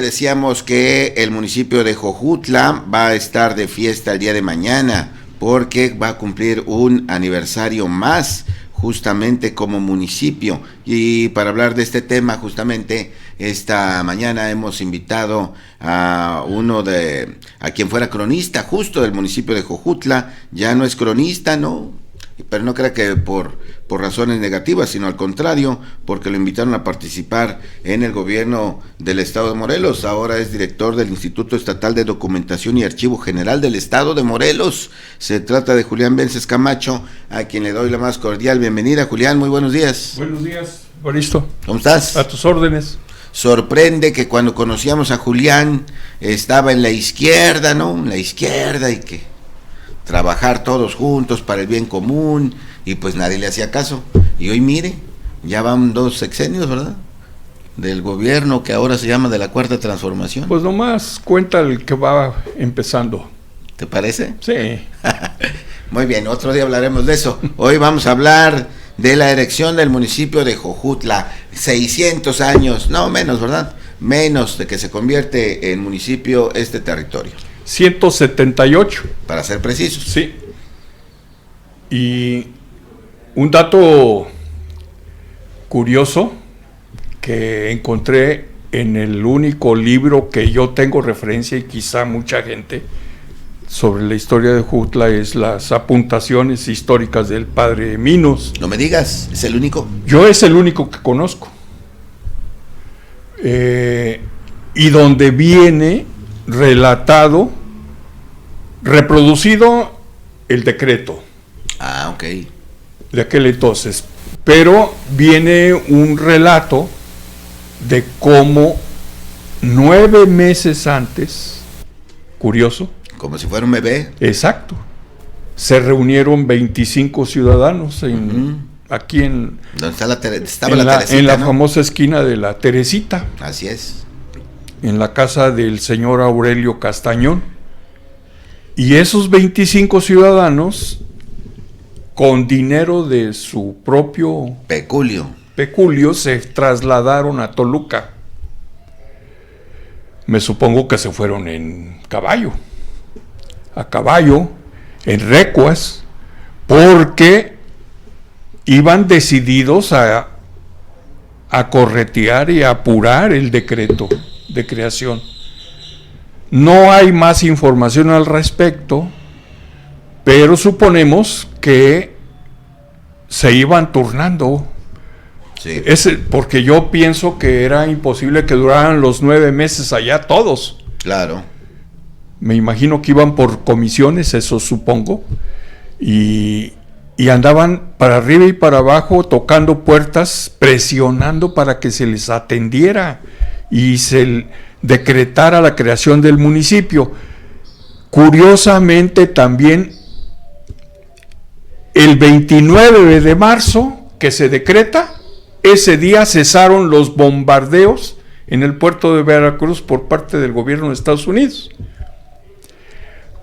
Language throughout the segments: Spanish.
Decíamos que el municipio de Jojutla va a estar de fiesta el día de mañana porque va a cumplir un aniversario más justamente como municipio. Y para hablar de este tema justamente esta mañana hemos invitado a a quien fuera cronista justo del municipio de Jojutla. Ya no es cronista, ¿no? Pero no crea que por razones negativas, sino al contrario, porque lo invitaron a participar en el gobierno del estado de Morelos. Ahora es director del Instituto Estatal de Documentación y Archivo General del estado de Morelos. Se trata de Julián Vences Camacho, a quien le doy la más cordial bienvenida. Julián, muy buenos días. Buenos días, Baristo. ¿Cómo estás? A tus órdenes. Sorprende que cuando conocíamos a Julián estaba en la izquierda, ¿no? En la izquierda, y que trabajar todos juntos para el bien común, y pues nadie le hacía caso. Y hoy mire, ya van 2 sexenios, ¿verdad? Del gobierno que ahora se llama de la Cuarta Transformación. Pues nomás cuenta el que va empezando. ¿Te parece? Sí. Muy bien, otro día hablaremos de eso. Hoy vamos a hablar de la erección del municipio de Jojutla. 600 años, no menos, ¿verdad? Menos de que se convierte en municipio este territorio. 178. Para ser precisos. Sí. Y un dato curioso que encontré en el único libro que yo tengo referencia, y quizá mucha gente, sobre la historia de Jojutla, es las apuntaciones históricas del padre Minos. No me digas, ¿es el único? Yo es el único que conozco. Y donde viene relatado, reproducido el decreto. Ah, ok. De aquel entonces. Pero viene un relato de cómo 9 meses antes, curioso. Como si fuera un bebé. Exacto. Se reunieron 25 ciudadanos aquí en... ¿Dónde está estaba la Teresita, en la ¿no? famosa esquina de la Teresita. Así es. En la casa del señor Aurelio Castañón. Y esos 25 ciudadanos, con dinero de su propio peculio, se trasladaron a Toluca. Me supongo que se fueron en caballo. A caballo, en recuas, porque iban decididos a corretear y a apurar el decreto de creación. No hay más información al respecto, pero suponemos que se iban turnando. Sí. Porque yo pienso que era imposible que duraran los 9 meses allá todos. Claro. Me imagino que iban por comisiones, eso supongo, y andaban para arriba y para abajo tocando puertas, presionando para que se les atendiera y se decretara la creación del municipio. Curiosamente también, el 29 de marzo que se decreta, ese día cesaron los bombardeos en el puerto de Veracruz por parte del gobierno de Estados Unidos.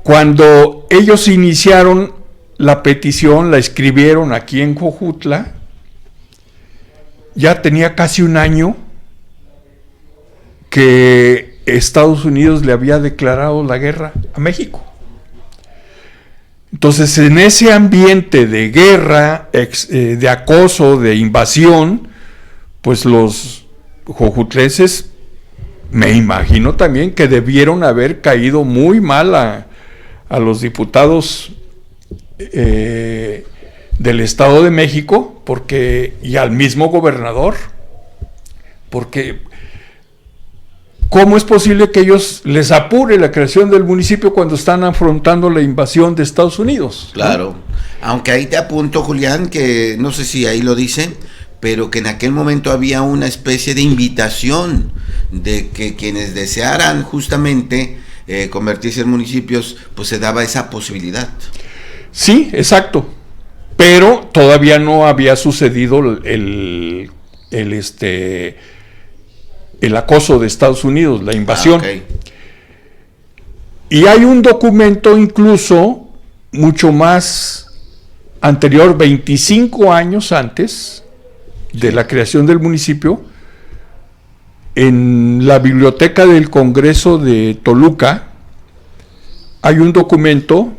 Cuando ellos iniciaron la petición, la escribieron aquí en Jojutla, ya tenía casi un año que Estados Unidos le había declarado la guerra a México. Entonces, en ese ambiente de guerra, de acoso, de invasión, pues los jojutlenses, me imagino también que debieron haber caído muy mal a los diputados del Estado de México, y al mismo gobernador, porque ¿cómo es posible que ellos les apure la creación del municipio cuando están afrontando la invasión de Estados Unidos? Claro. ¿No? Aunque ahí te apunto, Julián, que no sé si ahí lo dicen, pero que en aquel momento había una especie de invitación de que quienes desearan justamente convertirse en municipios, pues se daba esa posibilidad. Sí, exacto. Pero todavía no había sucedido el acoso de Estados Unidos, la invasión. Okay. Y hay un documento incluso mucho más anterior, 25 años antes de la creación del municipio, en la biblioteca del Congreso de Toluca hay un documento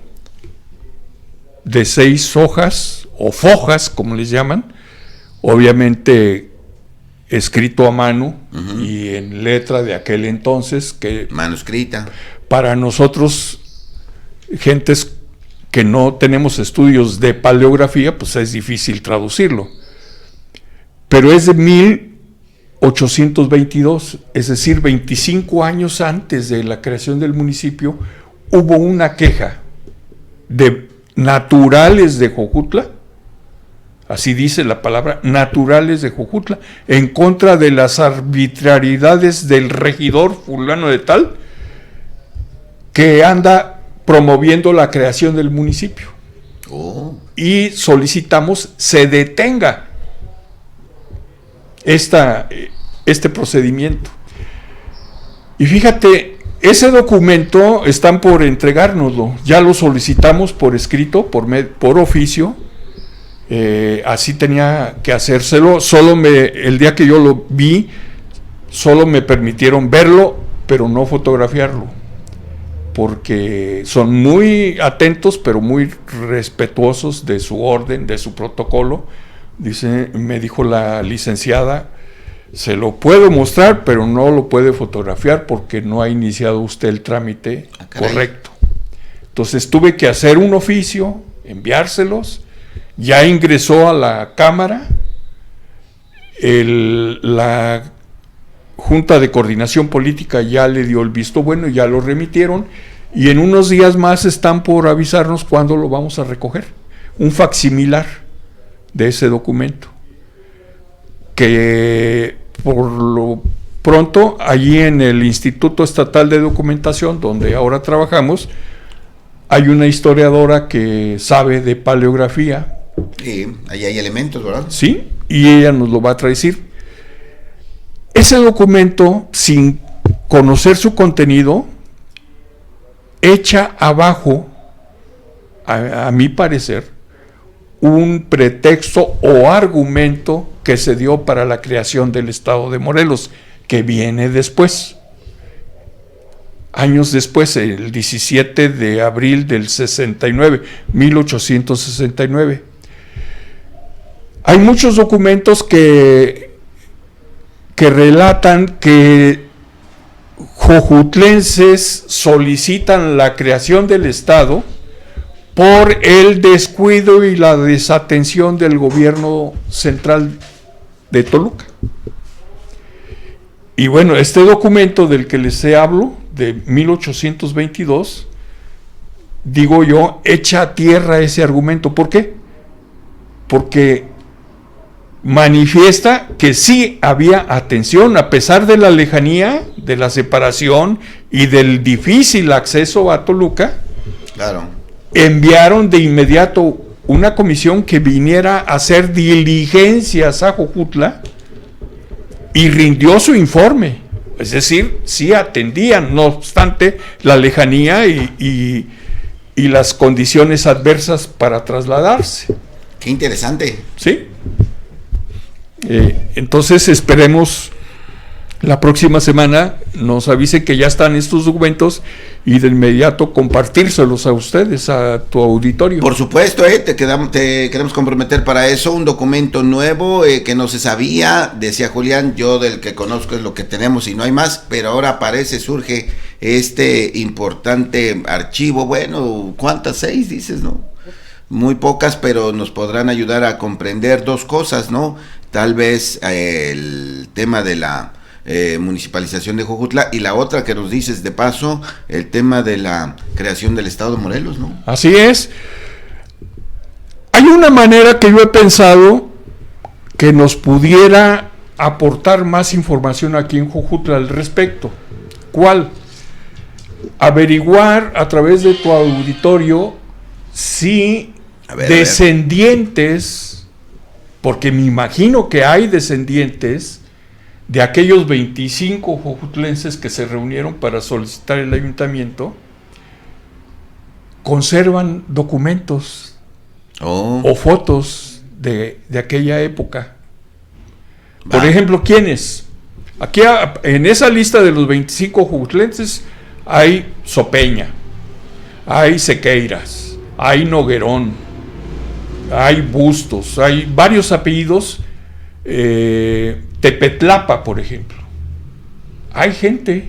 de 6 hojas o fojas, como les llaman, obviamente escrito a mano y en letra de aquel entonces, que manuscrita. Para nosotros, gentes que no tenemos estudios de paleografía, pues es difícil traducirlo. Pero es de 1822, es decir, 25 años antes de la creación del municipio, hubo una queja de naturales de Jojutla, así dice la palabra, naturales de Jojutla, en contra de las arbitrariedades del regidor fulano de tal, que anda promoviendo la creación del municipio. Y solicitamos se detenga este procedimiento. Y fíjate, ese documento están por entregárnoslo, ya lo solicitamos por escrito, por oficio, así tenía que hacérselo, el día que yo lo vi, solo me permitieron verlo, pero no fotografiarlo, porque son muy atentos, pero muy respetuosos de su orden, de su protocolo. Me dijo la licenciada, se lo puedo mostrar, pero no lo puede fotografiar porque no ha iniciado usted el trámite correcto. Entonces tuve que hacer un oficio, enviárselos, ya ingresó a la Cámara, la Junta de Coordinación Política ya le dio el visto bueno, ya lo remitieron, y en unos días más están por avisarnos cuándo lo vamos a recoger. Un facsimilar de ese documento, que por lo pronto allí en el Instituto Estatal de Documentación, donde ahora trabajamos, hay una historiadora que sabe de paleografía. Sí, ahí hay elementos, ¿verdad? Sí, y ella nos lo va a traducir. Ese documento, sin conocer su contenido, echa abajo, a mi parecer, un pretexto o argumento que se dio para la creación del Estado de Morelos, que viene después. Años después, el 17 de abril del 69, 1869. Hay muchos documentos que relatan que jojutlenses solicitan la creación del Estado por el descuido y la desatención del gobierno central de Toluca. Y bueno, este documento del que les hablo, de 1822, digo yo, echa a tierra ese argumento. ¿Por qué? Porque manifiesta que sí había atención, a pesar de la lejanía, de la separación y del difícil acceso a Toluca. Claro. Enviaron de inmediato una comisión que viniera a hacer diligencias a Jojutla y rindió su informe. Es decir, sí atendían, no obstante la lejanía y las condiciones adversas para trasladarse. Qué interesante. Sí. Entonces esperemos la próxima semana nos avise que ya están estos documentos y de inmediato compartírselos a ustedes, a tu auditorio. Por supuesto, te queremos comprometer para eso, un documento nuevo que no se sabía, decía Julián, yo del que conozco es lo que tenemos y no hay más, pero ahora surge este importante archivo. Bueno, ¿cuántas? 6 dices, ¿no? Muy pocas, pero nos podrán ayudar a comprender 2 cosas, ¿no? Tal vez el tema de la municipalización de Jojutla, y la otra que nos dices de paso, el tema de la creación del Estado de Morelos, ¿no? Así es. Hay una manera que yo he pensado que nos pudiera aportar más información aquí en Jojutla al respecto. ¿Cuál? Averiguar a través de tu auditorio si descendientes, porque me imagino que hay descendientes de aquellos 25 jojutlenses que se reunieron para solicitar el ayuntamiento, conservan documentos o fotos de aquella época. Por ejemplo, ¿quiénes? Aquí en esa lista de los 25 jojutlenses hay Sopeña, hay Sequeiras, hay Noguerón, hay Bustos, hay varios apellidos, Tepetlapa, por ejemplo. Hay gente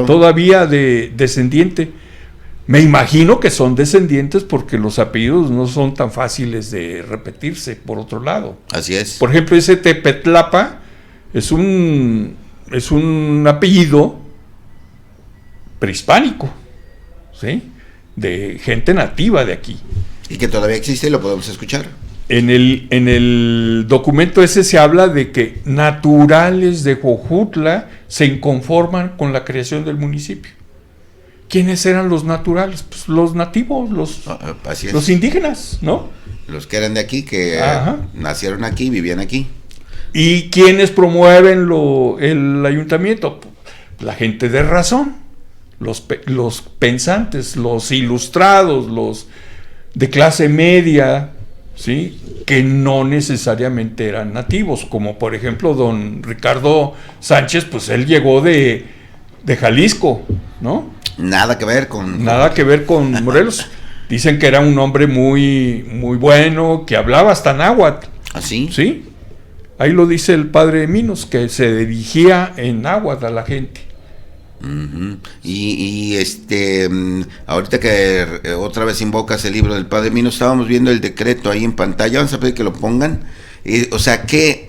todavía descendiente. Me imagino que son descendientes porque los apellidos no son tan fáciles de repetirse, por otro lado. Así es. Por ejemplo, ese Tepetlapa es un apellido prehispánico, ¿sí? De gente nativa de aquí. Y que todavía existe y lo podemos escuchar. En el documento ese se habla de que naturales de Jojutla se inconforman con la creación del municipio. ¿Quiénes eran los naturales? Pues los nativos, los indígenas, ¿no? Los que eran de aquí, que nacieron aquí, vivían aquí. ¿Y quiénes promueven el ayuntamiento? La gente de razón, los pensantes, los ilustrados, los de clase media, ¿sí? Que no necesariamente eran nativos, como por ejemplo don Ricardo Sánchez, pues él llegó de Jalisco, ¿no? Nada que ver con Morelos. Dicen que era un hombre muy, muy bueno, que hablaba hasta náhuatl. ¿Ah, sí? Sí. Ahí lo dice el padre Minos, que se dirigía en náhuatl a la gente. Uh-huh. Y ahorita que otra vez invocas el libro del padre Minos, estábamos viendo el decreto ahí en pantalla. Vamos a pedir que lo pongan. O sea, qué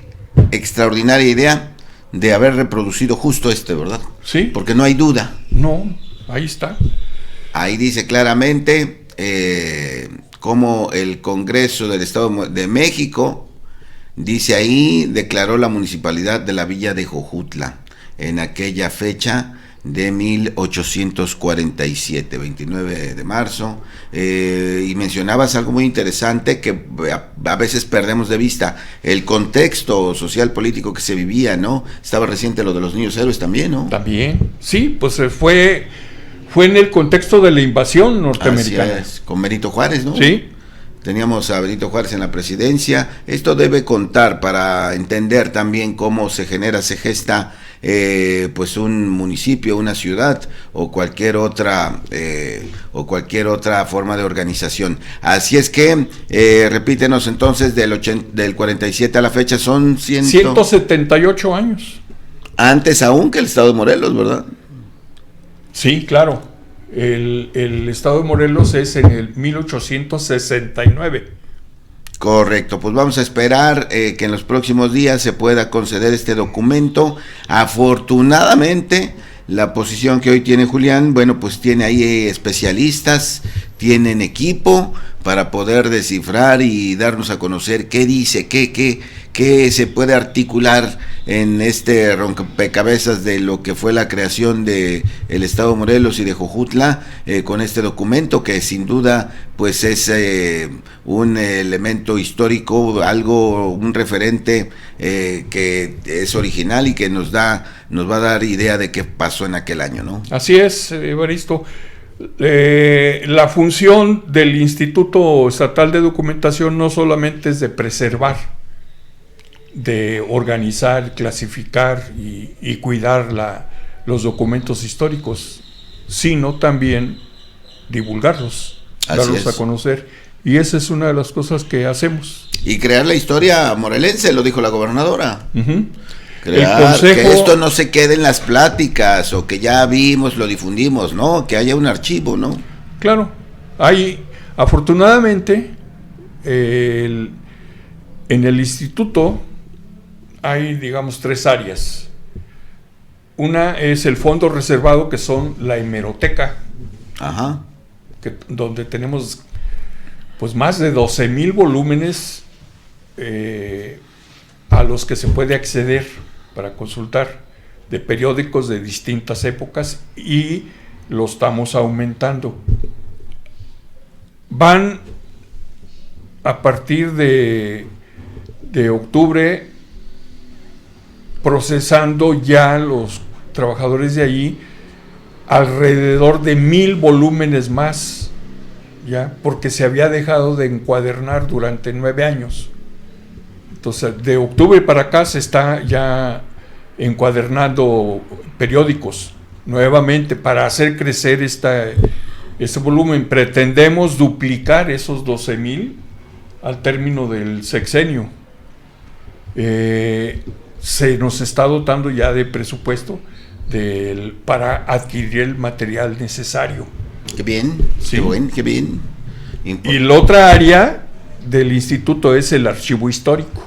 extraordinaria idea de haber reproducido justo ¿verdad? Sí. Porque no hay duda. No, ahí está. Ahí dice claramente cómo el Congreso del Estado de México, dice ahí, declaró la municipalidad de la villa de Jojutla en aquella fecha de 1847, 29 de marzo, y mencionabas algo muy interesante que a veces perdemos de vista, el contexto social político que se vivía, ¿no? Estaba reciente lo de los niños héroes también, ¿no? También, sí, pues fue en el contexto de la invasión norteamericana. Así es, con Benito Juárez, ¿no? Sí. Teníamos a Benito Juárez en la presidencia. Esto debe contar para entender también cómo se gesta pues un municipio, una ciudad o cualquier otra forma de organización. Así es que repítenos entonces del 47 a la fecha son 178 años. Antes aún que el estado de Morelos, ¿verdad? Sí, claro. El estado de Morelos es en el 1869. Correcto, pues vamos a esperar que en los próximos días se pueda conceder este documento. Afortunadamente, la posición que hoy tiene Julián, bueno, pues tiene ahí especialistas, tienen equipo para poder descifrar y darnos a conocer qué dice, qué se puede articular en este rompecabezas de lo que fue la creación de el Estado de Morelos y de Jojutla, con este documento que sin duda pues es un elemento histórico, un referente que es original y que nos va a dar idea de qué pasó en aquel año, ¿no? Así es, Evaristo. La función del Instituto Estatal de Documentación no solamente es de preservar, de organizar, clasificar y cuidar los documentos históricos, sino también divulgarlos, darlos a conocer. Y esa es una de las cosas que hacemos. Y crear la historia morelense, lo dijo la gobernadora. Uh-huh. Que esto no se quede en las pláticas o que ya vimos, lo difundimos, ¿no? Que haya un archivo, ¿no? Claro, afortunadamente, en el instituto hay, digamos, 3 áreas. Una es el fondo reservado, que son la hemeroteca, ajá, donde tenemos pues más de 12,000 volúmenes a los que se puede acceder para consultar, de periódicos de distintas épocas, y lo estamos aumentando. Van a partir de octubre procesando ya los trabajadores de allí alrededor de 1,000 volúmenes más, ya, porque se había dejado de encuadernar durante 9 años. Entonces, de octubre para acá se está ya encuadernando periódicos nuevamente para hacer crecer este volumen. Pretendemos duplicar esos 12,000 al término del sexenio. Se nos está dotando ya de presupuesto para adquirir el material necesario. Qué bien, sí. Qué bien. Y la otra área del instituto es el archivo histórico,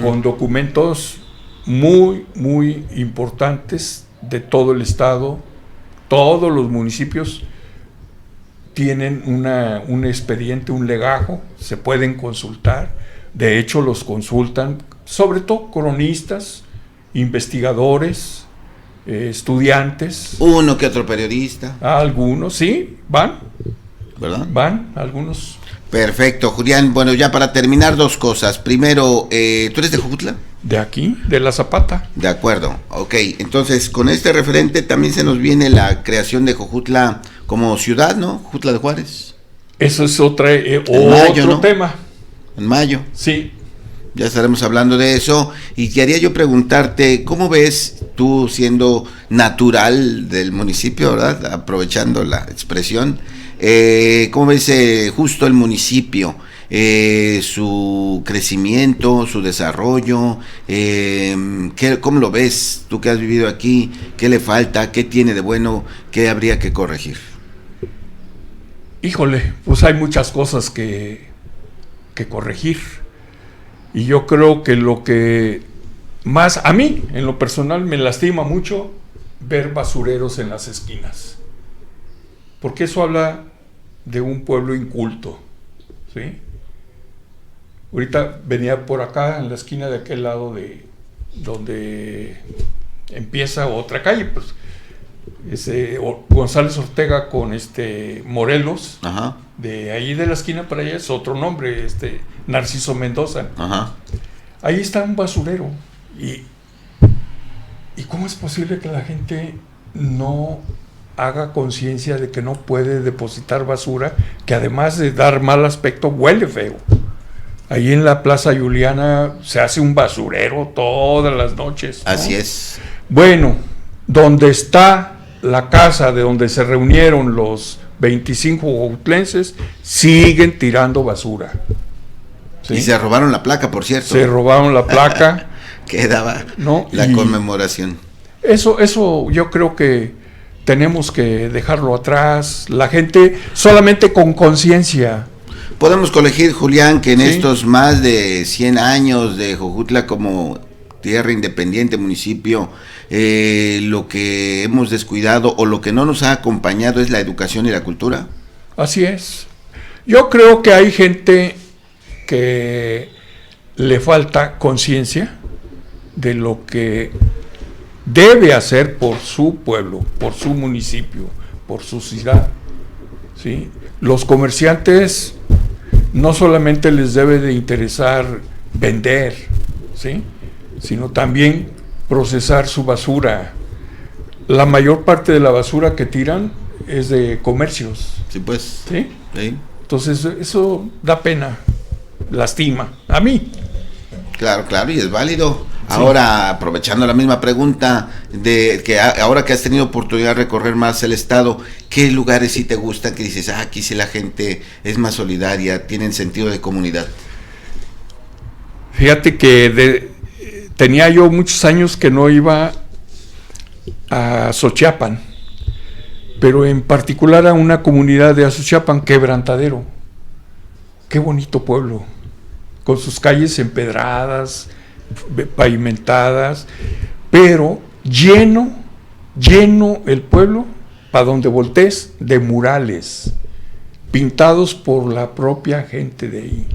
con documentos muy, muy importantes de todo el estado. Todos los municipios tienen un expediente, un legajo, se pueden consultar. De hecho, los consultan, sobre todo cronistas, investigadores, estudiantes. Uno que otro periodista. Algunos, sí, van. ¿Verdad? Van, algunos. Perfecto, Julián. Bueno, ya para terminar, 2 cosas. Primero, ¿tú eres de Jojutla? De aquí, de La Zapata. De acuerdo, ok. Entonces, con este referente también se nos viene la creación de Jojutla como ciudad, ¿no? Jojutla de Juárez. Eso es otro mayo, ¿no? tema. En mayo. Sí. Ya estaremos hablando de eso. Y quería yo preguntarte, ¿cómo ves tú, siendo natural del municipio, ¿verdad? Aprovechando la expresión, ¿cómo ves justo el municipio? Su crecimiento, su desarrollo, ¿cómo lo ves? Tú que has vivido aquí, ¿qué le falta? ¿Qué tiene de bueno? ¿Qué habría que corregir? Híjole, pues hay muchas cosas que corregir. Y yo creo que lo que más, a mí, en lo personal, me lastima mucho ver basureros en las esquinas. Porque eso habla de un pueblo inculto, ¿sí? Ahorita venía por acá, en la esquina de aquel lado de donde empieza otra calle, pues González Ortega con Morelos. Ajá. De ahí de la esquina para allá es otro nombre, Narciso Mendoza. Ajá. Ahí está un basurero. ¿Y cómo es posible que la gente no haga conciencia de que no puede depositar basura, que además de dar mal aspecto, huele feo? Ahí en la Plaza Juliana se hace un basurero todas las noches, ¿no? Así es. Bueno, donde está la casa de donde se reunieron los 25 jojutlenses, siguen tirando basura. ¿Sí? Y se robaron la placa, por cierto. Se robaron la placa. Quedaba, ¿no? La conmemoración. Eso yo creo que tenemos que dejarlo atrás. La gente solamente con conciencia. Podemos colegir, Julián, que en estos más de 100 años de Jojutla como tierra independiente, municipio, lo que hemos descuidado o lo que no nos ha acompañado es la educación y la cultura. Así es. Yo creo que hay gente que le falta conciencia de lo que debe hacer por su pueblo, por su municipio, por su ciudad, ¿sí? Los comerciantes no solamente les debe de interesar vender, ¿sí?, sino también procesar su basura. La mayor parte de la basura que tiran es de comercios. Sí, pues. ¿Sí? Sí. Entonces eso da pena, lastima a mí. Claro, y es válido. Sí. Ahora, aprovechando la misma pregunta, de que ahora que has tenido oportunidad de recorrer más el estado, ¿qué lugares sí te gustan? Que dices, aquí sí la gente es más solidaria, tienen sentido de comunidad. Fíjate que tenía yo muchos años que no iba a Xochiapan, pero en particular a una comunidad de Xochiapan, Quebrantadero. Qué bonito pueblo, con sus calles empedradas, pavimentadas, pero lleno el pueblo, para donde voltees, de murales pintados por la propia gente de ahí.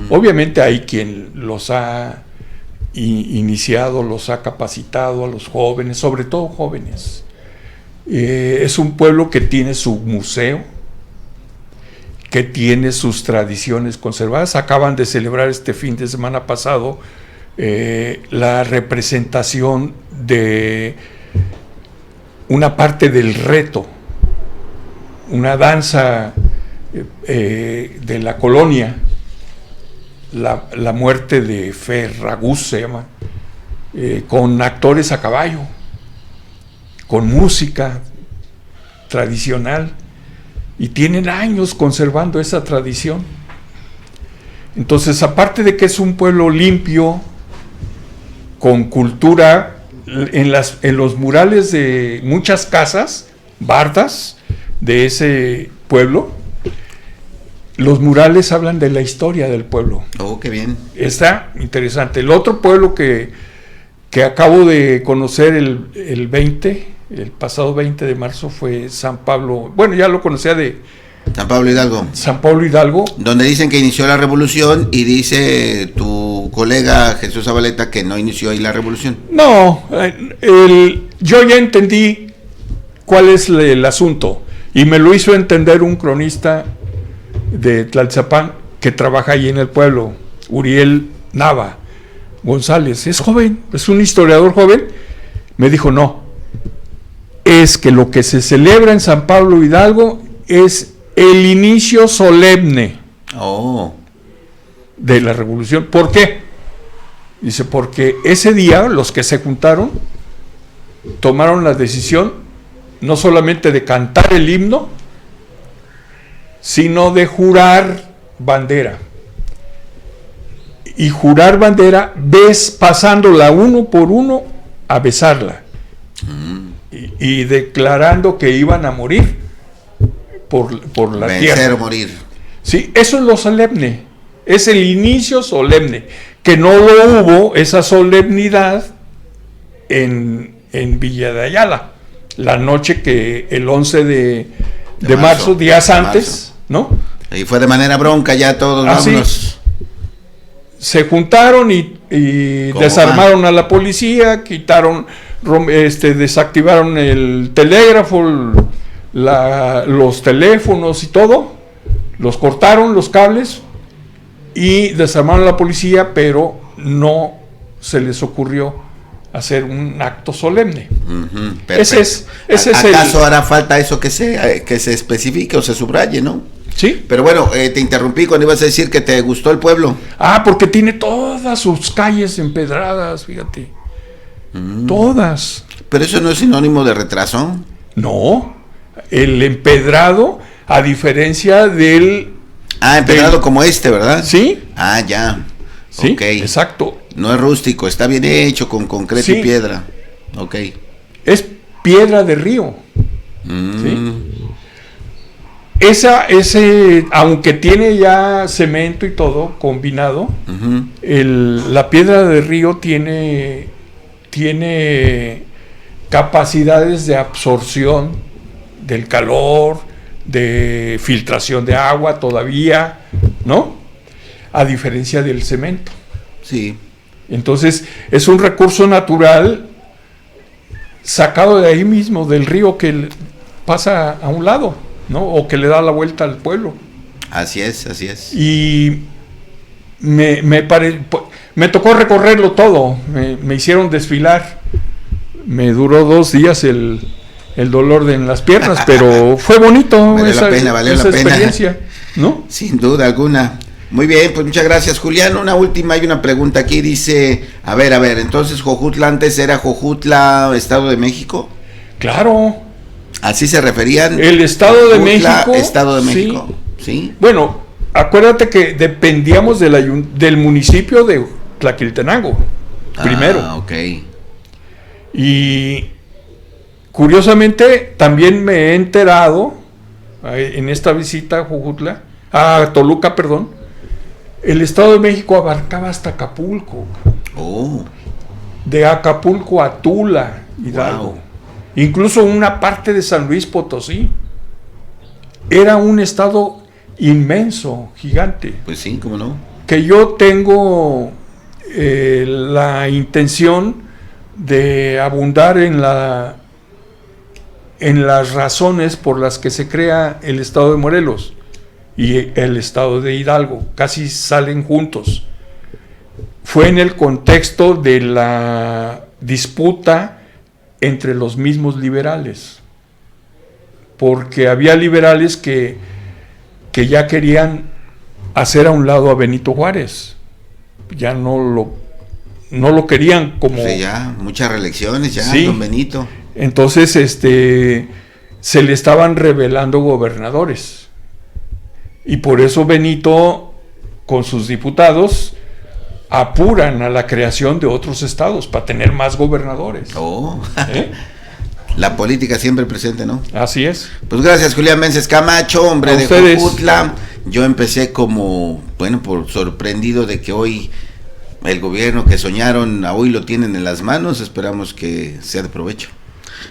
Obviamente hay quien los ha iniciado, los ha capacitado a los jóvenes, sobre todo jóvenes. Es un pueblo que tiene su museo, que tiene sus tradiciones conservadas. Acaban de celebrar este fin de semana pasado la representación de una parte del reto, una danza de la colonia, la muerte de Ferragut se llama, con actores a caballo, con música tradicional, y tienen años conservando esa tradición. Entonces, aparte de que es un pueblo limpio, con cultura, en los murales de muchas casas, bardas de ese pueblo, los murales hablan de la historia del pueblo. Oh, qué bien. Está interesante. El otro pueblo que acabo de conocer el pasado 20 de marzo fue San Pablo. Bueno, ya lo conocía de San Pablo Hidalgo. San Pablo Hidalgo. Donde dicen que inició la revolución y dice tu colega Jesús Zabaleta que no inició ahí la revolución. No, yo ya entendí cuál es el asunto y me lo hizo entender un cronista de Tlaltzapán que trabaja ahí en el pueblo, Uriel Nava González. Es joven, es un historiador joven. Me dijo, no, es que lo que se celebra en San Pablo Hidalgo es el inicio solemne de la revolución. ¿Por qué? Dice, porque ese día los que se juntaron tomaron la decisión no solamente de cantar el himno, sino de jurar bandera. Y jurar bandera, pasándola uno por uno a besarla. Y declarando que iban a morir por la vencer tierra. O morir. Sí, eso es lo solemne, es el inicio solemne, que no lo hubo esa solemnidad en Villa de Ayala, la noche que el 11 de marzo, días antes, ¿no? Y fue de manera bronca ya todos, vámonos. Se juntaron y desarmaron a la policía, quitaron, desactivaron el telégrafo, los teléfonos y todo, los cortaron los cables y desarmaron a la policía, pero no se les ocurrió hacer un acto solemne. Ese es ¿Acaso hará falta eso que se especifique o se subraye, no? Sí. Pero bueno, te interrumpí cuando ibas a decir que te gustó el pueblo. Porque tiene todas sus calles empedradas, fíjate. Todas. Pero eso no es sinónimo de retraso. No, el empedrado, a diferencia del... empedrado como este, ¿verdad? Sí. Ya. Sí, okay. Exacto. No es rústico, está bien hecho, con concreto y piedra. Ok. Es piedra de río. ¿Sí? Ese, aunque tiene ya cemento y todo combinado, la piedra de río tiene capacidades de absorción del calor, de filtración de agua todavía, ¿no? A diferencia del cemento. Sí. Entonces, es un recurso natural sacado de ahí mismo, del río que pasa a un lado, ¿no? O que le da la vuelta al pueblo. Así es. Y me tocó recorrerlo todo, me hicieron desfilar. Me duró 2 días el dolor en las piernas, pero fue bonito valió esa experiencia, ¿no? Sin duda alguna. Muy bien, pues muchas gracias, Julián. Una última, hay una pregunta aquí, dice, a ver, entonces Jojutla antes era Jojutla, Estado de México. Claro. ¿Así se referían? El Estado de México. Estado de México, ¿sí? Bueno, acuérdate que dependíamos del municipio de Tlaquiltenango, primero. Ok. Y curiosamente también me he enterado en esta visita a Toluca, el Estado de México abarcaba hasta Acapulco. De Acapulco a Tula, Hidalgo. Wow. Incluso una parte de San Luis Potosí. Era un estado inmenso, gigante. Pues sí, cómo no. Que yo tengo la intención de abundar en las razones por las que se crea el estado de Morelos y el estado de Hidalgo, casi salen juntos. Fue en el contexto de la disputa entre los mismos liberales, porque había liberales que ya querían hacer a un lado a Benito Juárez, ya no no lo querían como... Sí, ya, muchas reelecciones ya, Sí. don Benito. Entonces, se le estaban revelando gobernadores. Y por eso Benito, con sus diputados, apuran a la creación de otros estados para tener más gobernadores. Oh, ¿Eh? la política siempre presente, ¿no? Así es. Pues gracias, Julián Méndez Camacho, hombre A de ustedes. Jojutla. Yo empecé como, bueno, por sorprendido de que hoy el gobierno que soñaron, a hoy lo tienen en las manos. Esperamos que sea de provecho.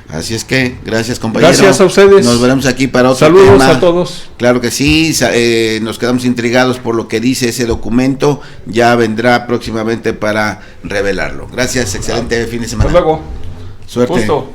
Así es que, gracias, compañero. Gracias a ustedes. Nos veremos aquí para otro Saludos tema. a todos. Claro que sí, nos quedamos intrigados por lo que dice ese documento. Ya vendrá próximamente para revelarlo. Gracias, excelente fin de semana. Hasta luego. Suerte. Gusto.